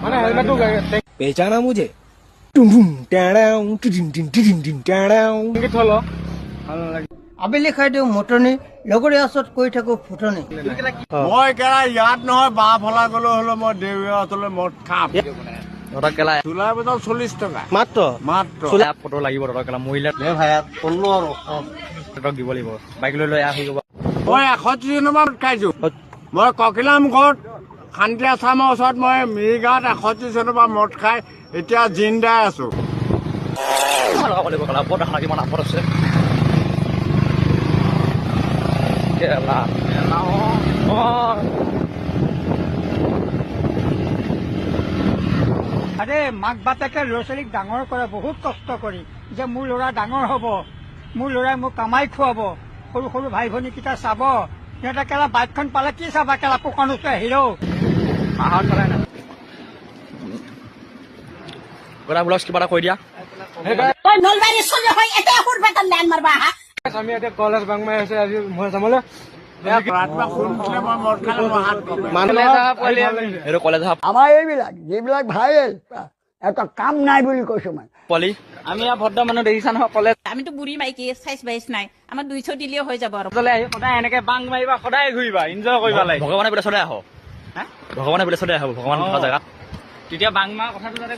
মানে হেলমেটটো पहचाना मुझे टुम टुम टाडाउ टिटिन टिन टिटिन टिन टाडाउ থল ভাল নালাগে আবেলি খাই দিওঁ মটনি লগৰীয়া ওচৰত কৈ থাকো ফুটনি মই কেলা ইয়াত নহয় বাঁহ ফলা গ'লে হ'লেও মই দেউৰীয়া ওচৰলৈ মদ খাম চুলাই বটল 40 টকা मात्र মাত্ৰ ফটো লাগিব কেলা মহিলা দিব লাগিব বাইক লৈ আহি যাব মই 130 নম্বৰ খাইছো মই ককিলাম ঘৰত শান্তি আশ্ৰমৰ ওচৰত মই মিৰিগাঁৱত 130 নম্বৰ মদ খাই এতিয়া জিন্দাই আছো লগাব লাগিব কেলা বৰ দেখা কিমান আপদ আছে কেলা আৰে মাক বাপেকে ল'ৰা ছোৱালীক ডাঙৰ কৰে বহুত কষ্ট কৰি যে মোৰ ল'ৰা ডাঙৰ হ'ব মোৰ ল'ৰাই মোক কামাই খুৱাব সৰু সৰু ভাই ভনীকেইটা চাব সিহঁতে কেলা বাইকখন পালে কি চাবা কেলা পোকণ হিৰ' আহত পালে না গৰা ব্লগছ কিবা এটা কৈ দিয়া তই নলবাৰী চলি হয় এতিয়া সুৰপেটাত লেন মাৰবা হা আমি এতিয়া কলেজ বাং মাৰি আছে আজি মই যামলে ৰাতিপুৱা শুই উঠিলে মই মদ খালে মই হাত কঁপে এইটো কলেজ আমাৰ এইবিলাক যিবিলাক ভাইৰেল এটা কাম নাই বুলি কৈছো মই পোৱালি আমি ইয়াৰ ভদ্ৰ মানুহ দেখিছা নহয় কলেজ আমিতো বুঢ়ী মাইকী চাইজ বাইজ নাই আমাৰ 200 দিলেও হৈ যাব আৰু আহি সদায় এনেকে বাং মাৰিবা সদায় ঘূৰিবা এনজয় কৰিবা লাগে ভগৱানে বোলে সদায় আহ ভগৱানে বোলে সদায় আহ ভগৱান থকা জেগাত তেতিয়া বাং মাৰা কথাটো যাতে